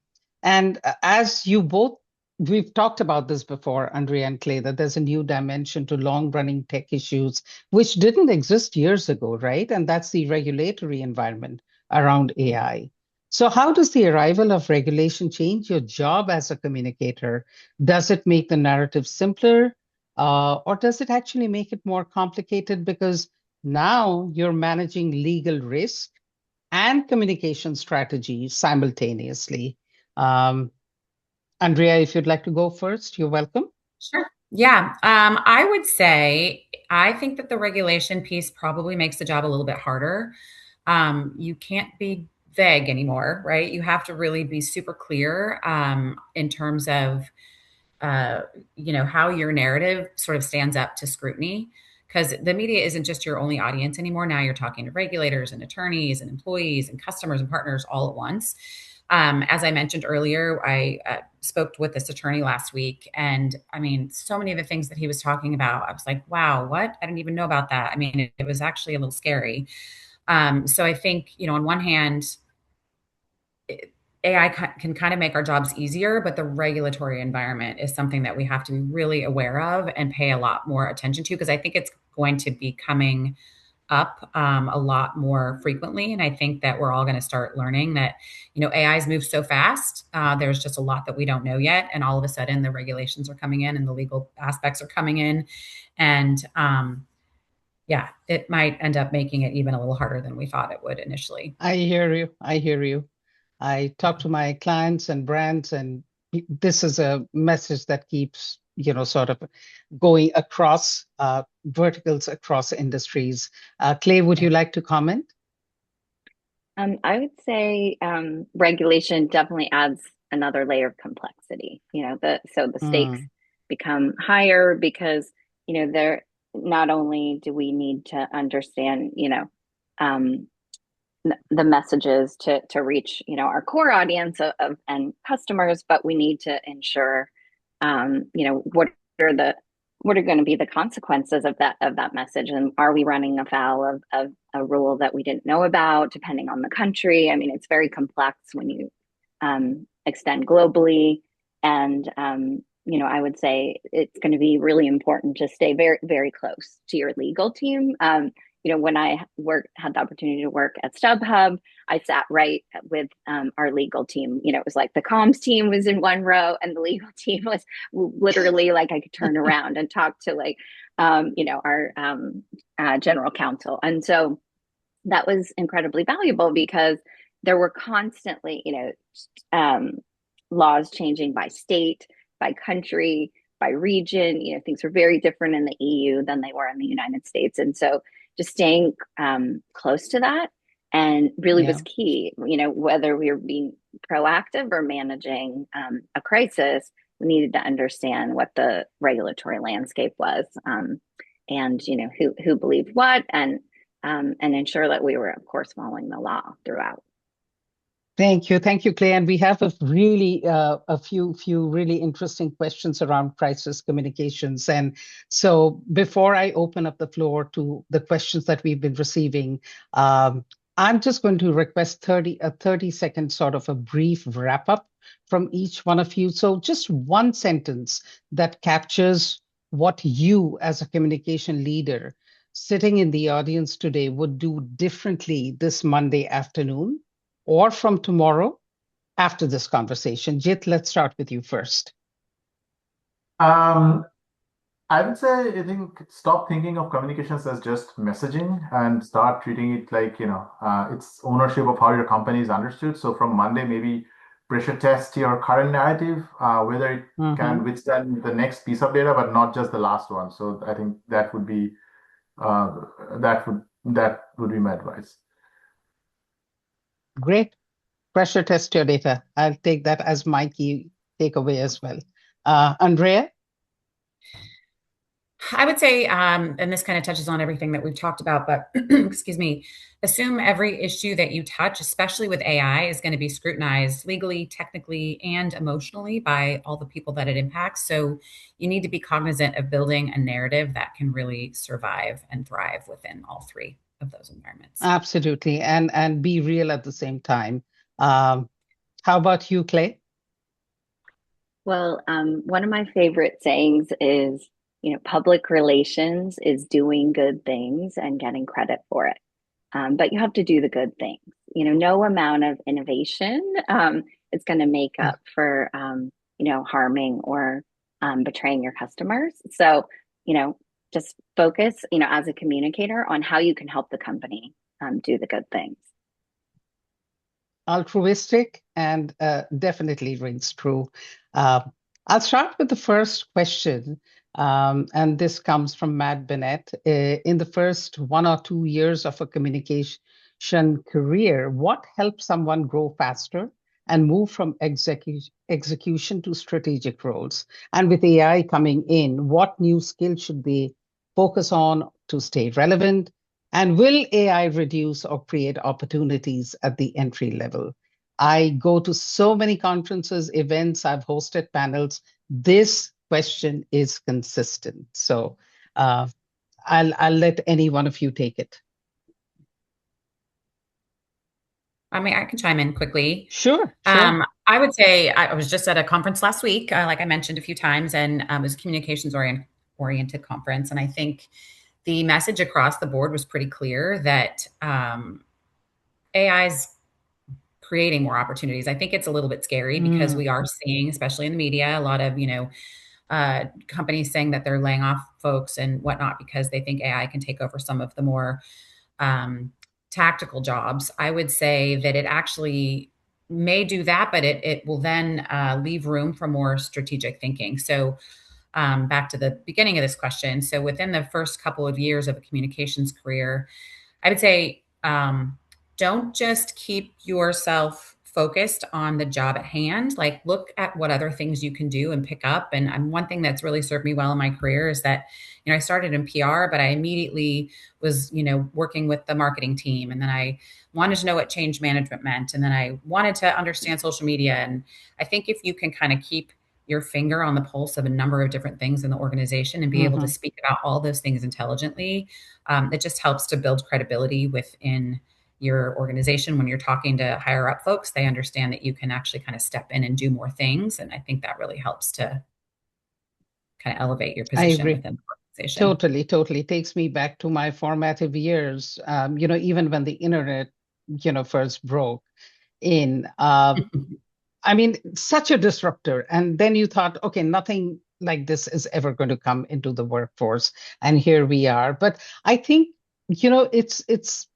And as you both, we've talked about this before, Andrea and Clay, that there's a new dimension to long-running tech issues, which didn't exist years ago, right? And that's the regulatory environment around AI. So how does the arrival of regulation change your job as a communicator? Does it make the narrative simpler, or does it actually make it more complicated? Because now you're managing legal risk and communication strategy simultaneously. Um, Andrea, if you'd like to go first, you're welcome. Sure. Yeah. I would say I think that the regulation piece probably makes the job a little bit harder. You can't be vague anymore, right? You have to really be super clear in terms of how your narrative sort of stands up to scrutiny, because the media isn't just your only audience anymore. Now you're talking to regulators and attorneys and employees and customers and partners all at once. As I mentioned earlier, I spoke with this attorney last week, and I mean, so many of the things that he was talking about, I was like, wow, what? I didn't even know about that. I mean, it was actually a little scary. So I think, on one hand, AI can kind of make our jobs easier, but the regulatory environment is something that we have to be really aware of and pay a lot more attention to, because I think it's going to be coming up a lot more frequently. And I think that we're all going to start learning that, AIs move so fast. There's just a lot that we don't know yet. And all of a sudden the regulations are coming in and the legal aspects are coming in. And yeah, it might end up making it even a little harder than we thought it would initially. I hear you. I hear you. I talk to my clients and brands, and this is a message that keeps, sort of going across verticals, across industries. Clay, would you like to comment? I would say regulation definitely adds another layer of complexity. So the stakes become higher because there not only do we need to understand the messages to reach our core audience of and customers, but we need to ensure what are going to be the consequences of that message, and are we running afoul of a rule that we didn't know about, depending on the country. I mean, it's very complex when you extend globally, and I would say it's going to be really important to stay very, very close to your legal team. when I had the opportunity to work at StubHub, I sat right with our legal team. It was like the comms team was in one row and the legal team was literally like I could turn around and talk to like, our general counsel. And so that was incredibly valuable because there were constantly, laws changing by state, by country, by region. Things were very different in the EU than they were in the United States. And so just staying close to that and really was key. Whether we were being proactive or managing a crisis, we needed to understand what the regulatory landscape was, and who believed what, and ensure that we were, of course, following the law throughout. Thank you, Clay. And we have a few really interesting questions around crisis communications. And so, before I open up the floor to the questions that we've been receiving, I'm just going to request a 30-second sort of a brief wrap up from each one of you. So, just one sentence that captures what you, as a communication leader, sitting in the audience today, would do differently this Monday afternoon, or from tomorrow after this conversation. Jit, let's start with you first. I would say, I think, stop thinking of communications as just messaging and start treating it like, it's ownership of how your company is understood. So from Monday, maybe pressure test your current narrative, whether it can withstand the next piece of data, but not just the last one. So I think that would be that would be my advice. Great. Pressure test your data. I'll take that as my key takeaway as well. Andrea? I would say, and this kind of touches on everything that we've talked about, but excuse me, assume every issue that you touch, especially with AI, is going to be scrutinized legally, technically, and emotionally by all the people that it impacts. So you need to be cognizant of building a narrative that can really survive and thrive within all three of those environments. Absolutely. And be real at the same time. How about you, Clay? Well, one of my favorite sayings is, public relations is doing good things and getting credit for it. But you have to do the good things. No amount of innovation is going to make up for, harming or betraying your customers. So, just focus, as a communicator, on how you can help the company do the good things. Altruistic and definitely rings true. I'll start with the first question, and this comes from Matt Bennett. In the first 1 or 2 years of a communication career, what helps someone grow faster and move from execution to strategic roles? And with AI coming in, what new skills should they focus on to stay relevant? And will AI reduce or create opportunities at the entry level? I go to so many conferences, events, I've hosted panels. This question is consistent. So I'll let any one of you take it. I mean, I can chime in quickly. Sure. I would say I was just at a conference last week, like I mentioned a few times, and it was a communications oriented conference. And I think the message across the board was pretty clear that AI is creating more opportunities. I think it's a little bit scary because we are seeing, especially in the media, a lot of, companies saying that they're laying off folks and whatnot because they think AI can take over some of the more tactical jobs. I would say that it actually may do that, but it will then leave room for more strategic thinking. So back to the beginning of this question. So within the first couple of years of a communications career, I would say, don't just keep yourself focused on the job at hand. Like, look at what other things you can do and pick up. And one thing that's really served me well in my career is that, I started in PR, but I immediately was, working with the marketing team. And then I wanted to know what change management meant. And then I wanted to understand social media. And I think if you can kind of keep your finger on the pulse of a number of different things in the organization and be able to speak about all those things intelligently, it just helps to build credibility within your organization. When you're talking to higher up folks, they understand that you can actually kind of step in and do more things. And I think that really helps to kind of elevate your position within. Totally, totally. Takes me back to my formative years. Even when the internet, first broke in. I mean, such a disruptor. And then you thought, okay, nothing like this is ever going to come into the workforce. And here we are. But I think, it's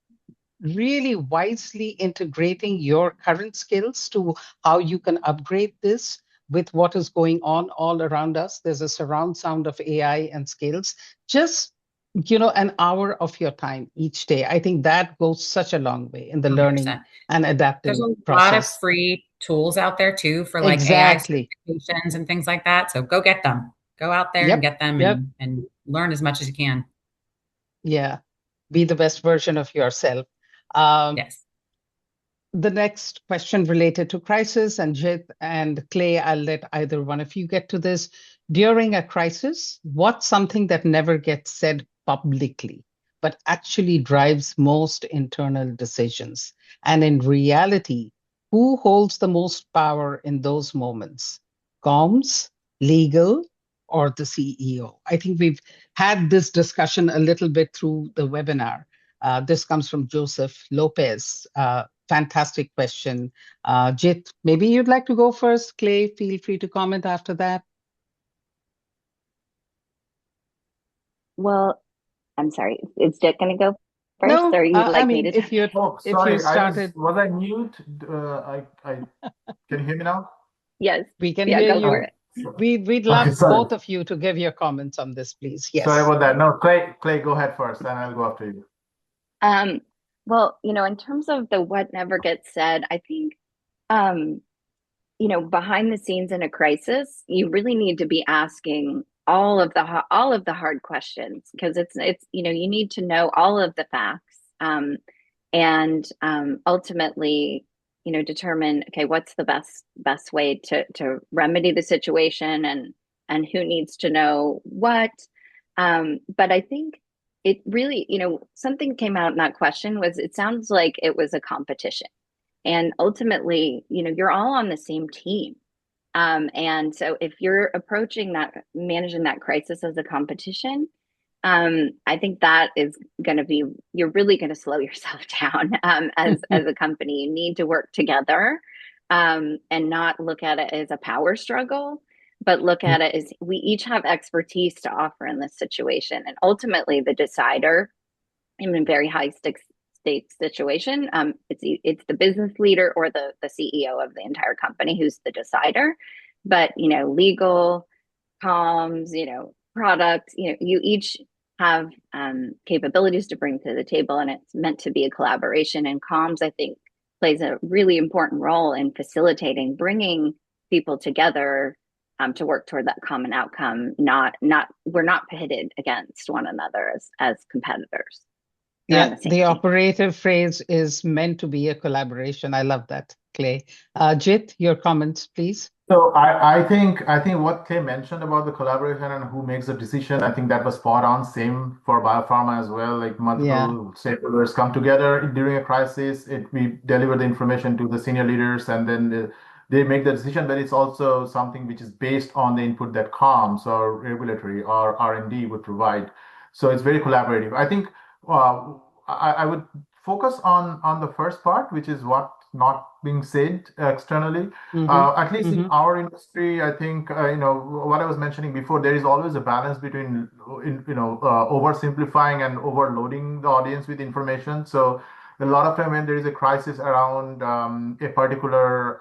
really wisely integrating your current skills to how you can upgrade this with what is going on all around us. There's a surround sound of AI and skills. Just, an hour of your time each day. I think that goes such a long way in the 100%. learning and There's adapting a lot of process. free tools out there too for like AI Exactly. certifications and things like that. So go get them. Go out there and Yep. get them Yep. and learn as much as you can. Yeah. Be the best version of yourself. Um, Yes. The next question related to crisis, and Jit and Clay, I'll let either one of you get to this. During a crisis, what's something that never gets said publicly, but actually drives most internal decisions? And in reality, who holds the most power in those moments? Comms, legal, or the CEO? I think we've had this discussion a little bit through the webinar. This comes from Joseph Lopez. Fantastic question. Jit, maybe you'd like to go first. Clay, feel free to comment after that. Well, I'm sorry. Is Jit going to go first, No, or you'd like I me mean, to? if you Sorry, started, was I mute? Can you hear me now? Yes. we can Yeah, hear go for you. it. We'd Okay, love sorry. both of you to give your comments on this, please. Sorry Yes. about that. No, Clay, go ahead first, and I'll go after you. Well, in terms of the what never gets said, I think, behind the scenes in a crisis, you really need to be asking all of the hard questions, because it's you need to know all of the facts, and ultimately, determine, okay, what's the best way to remedy the situation, and who needs to know what. But I think it really, something came out in that question was, it sounds like it was a competition. And ultimately, you're all on the same team. And so if you're managing that crisis as a competition, I think that is going to be, you're really going to slow yourself down, as a company. You need to work together, and not look at it as a power struggle, but look at it as we each have expertise to offer in this situation. And ultimately, the decider in a very high stakes situation, it's the business leader or the CEO of the entire company who's the decider. But legal, comms, product, you each have capabilities to bring to the table, and it's meant to be a collaboration. And comms, I think, plays a really important role in facilitating bringing people together, to work toward that common outcome. We're not pitted against one another as competitors. They're on Yeah, the same the team. operative phrase is meant to be a collaboration. I love that, Clay. Jit, your comments, please. So I think what Clay mentioned about the collaboration and who makes the decision, I think that was spot on. Same for biopharma as well. Like Yeah. multiple stakeholders come together during a crisis. We deliver the information to the senior leaders, and then they make the decision. But it's also something which is based on the input that comms or regulatory or R&D would provide. So it's very collaborative. I think I would focus on the first part, which is what not being said externally. At least in our industry, I think what I was mentioning before. There is always a balance between oversimplifying and overloading the audience with information. So a lot of time when there is a crisis around a particular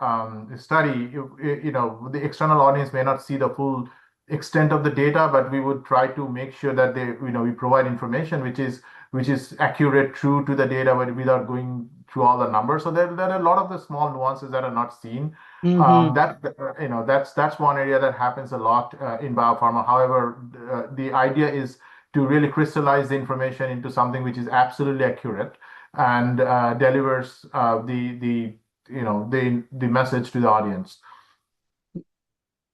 study, the external audience may not see the full extent of the data, but we would try to make sure that we provide information which is accurate, true to the data, but without going through all the numbers. So there are a lot of the small nuances that are not seen. That's one area that happens a lot in biopharma. However, the idea is to really crystallize the information into something which is absolutely accurate and delivers the message to the audience.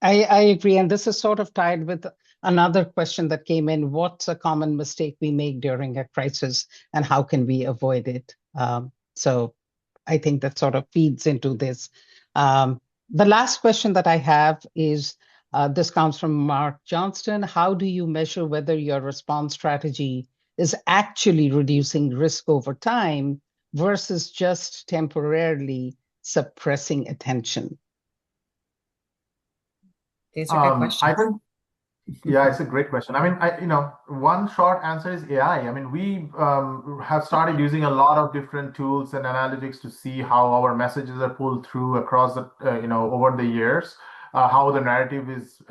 I agree. And this is sort of tied with another question that came in. What's a common mistake we make during a crisis, and how can we avoid it? So I think that sort of feeds into this. The last question that I have is, This comes from Mark Johnston. How do you measure whether your response strategy is actually reducing risk over time versus just temporarily suppressing attention? These are good questions. I think, yeah, it's a great question. I mean, one short answer is AI. I mean, we have started using a lot of different tools and analytics to see how our messages are pulled through across the, over the years, how the narrative is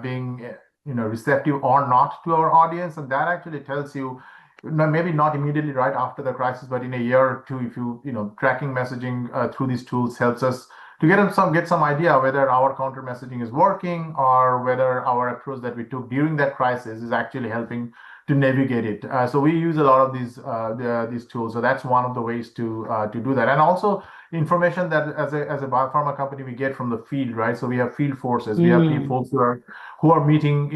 being, receptive or not to our audience. And that actually tells you, maybe not immediately right after the crisis, but in a year or two, if tracking messaging through these tools helps us to get some idea whether our counter messaging is working or whether our approach that we took during that crisis is actually helping to navigate it. So we use a lot of these tools. So that's one of the ways to do that. And also information that as a biopharma company we get from the field, right? So we have field forces. We have people who are meeting,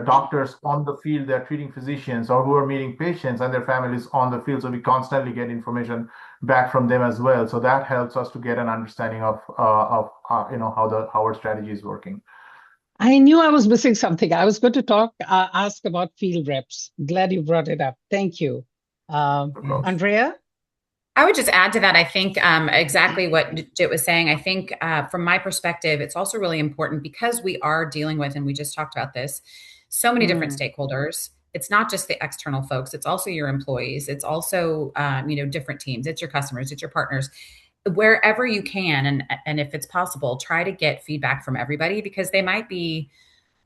doctors on the field. They're treating physicians or who are meeting patients and their families on the field. So we constantly get information back from them as well. So that helps us to get an understanding of how our strategy is working. I knew I was missing something. I was going to ask about field reps. Glad you brought it up. Thank you. Andrea? I would just add to that. I think exactly what Jit was saying. I think from my perspective, it's also really important because we are dealing with, and we just talked about this, so many different stakeholders. It's not just the external folks. It's also your employees. It's also, different teams. It's your customers. It's your partners. Wherever you can, and if it's possible, try to get feedback from everybody because they might be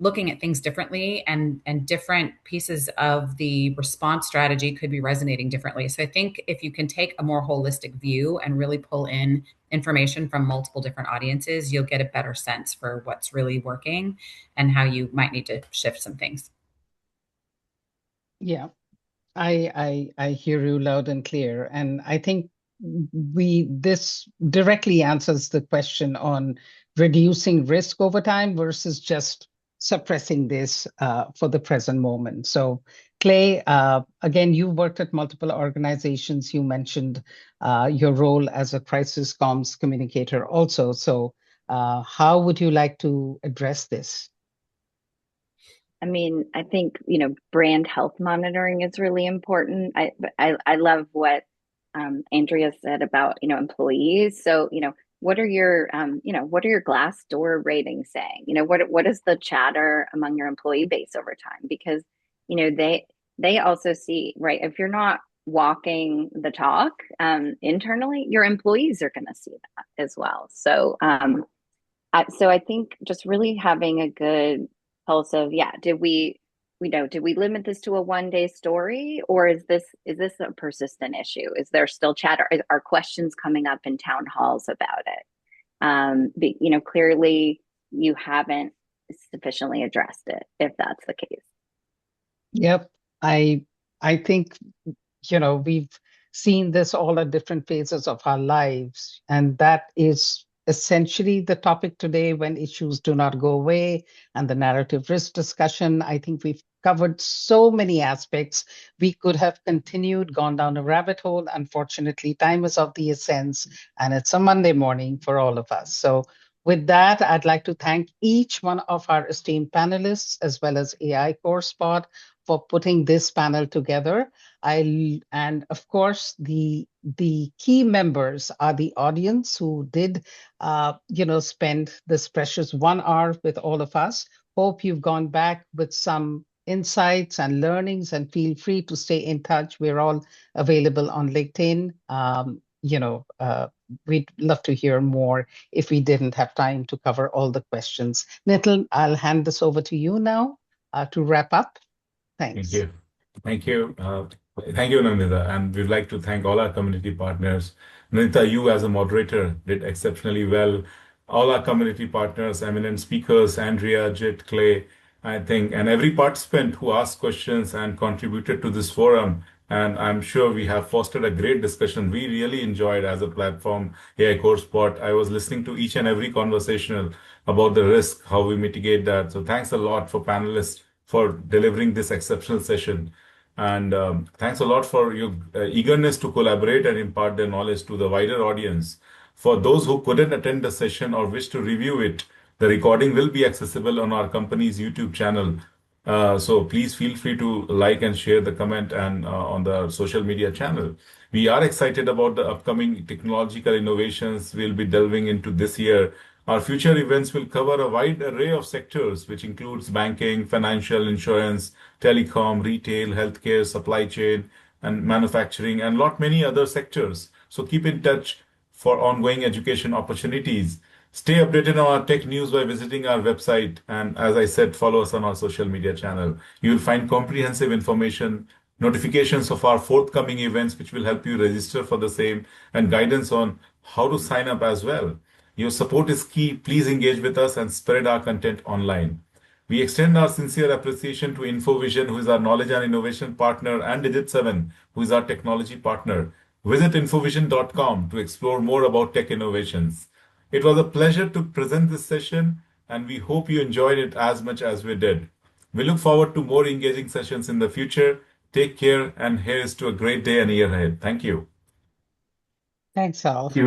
looking at things differently and different pieces of the response strategy could be resonating differently. So I think if you can take a more holistic view and really pull in information from multiple different audiences, you'll get a better sense for what's really working and how you might need to shift some things. Yeah, I hear you loud and clear. And I think this directly answers the question on reducing risk over time versus just suppressing this for the present moment. So Clay, again, you worked at multiple organizations. You mentioned your role as a crisis comms communicator also. So how would you like to address this? I mean, I think, brand health monitoring is really important. I love what Andrea said about, employees. So, what are your, what are your Glassdoor ratings saying? What is the chatter among your employee base over time? Because, they also see, right, if you're not walking the talk internally, your employees are going to see that as well. So, so I think just really having a good pulse of, did we limit this to a 1-day story, or is this a persistent issue? Is there still chatter? Are questions coming up in town halls about it? Clearly you haven't sufficiently addressed it, if that's the case. Yep. I think, we've seen this all at different phases of our lives, and that is essentially the topic today when issues do not go away and the narrative risk discussion. I think we've covered so many aspects. We could have continued, gone down a rabbit hole. Unfortunately, time is of the essence, and it's a Monday morning for all of us. So with that, I'd like to thank each one of our esteemed panelists, as well as AI CoreSpot, for putting this panel together. And of course, the key members are the audience who did, spend this precious 1 hour with all of us. Hope you've gone back with some insights and learnings, and feel free to stay in touch. We're all available on LinkedIn. We'd love to hear more if we didn't have time to cover all the questions. Nitin, I'll hand this over to you now to wrap up. Thanks. Thank you. Thank you. Thank you, Nandita. And we'd like to thank all our community partners. Nandita, you as a moderator did exceptionally well. All our community partners, eminent speakers, Andrea, Jit, Clay, I think, and every participant who asked questions and contributed to this forum. And I'm sure we have fostered a great discussion. We really enjoyed as a platform, AI CoreSpot. I was listening to each and every conversational about the risk, how we mitigate that. So thanks a lot for panelists for delivering this exceptional session. And thanks a lot for your eagerness to collaborate and impart their knowledge to the wider audience. For those who couldn't attend the session or wish to review it, The recording will be accessible on our company's YouTube channel. So please feel free to like and share the comment and on the social media channel. We are excited about the upcoming technological innovations we'll be delving into this year. Our future events will cover a wide array of sectors, which includes banking, financial, insurance, telecom, retail, healthcare, supply chain, and manufacturing, and lot many other sectors. So keep in touch for ongoing education opportunities. Stay updated on our tech news by visiting our website. And as I said, follow us on our social media channel. You will find comprehensive information, notifications of our forthcoming events, which will help you register for the same, and guidance on how to sign up as well. Your support is key. Please engage with us and spread our content online. We extend our sincere appreciation to InfoVision, who is our knowledge and innovation partner, and Digit7, who is our technology partner. Visit infovision.com to explore more about tech innovations. It was a pleasure to present this session, and we hope you enjoyed it as much as we did. We look forward to more engaging sessions in the future. Take care, and here's to a great day and year ahead. Thank you. Thanks, all. Thank you.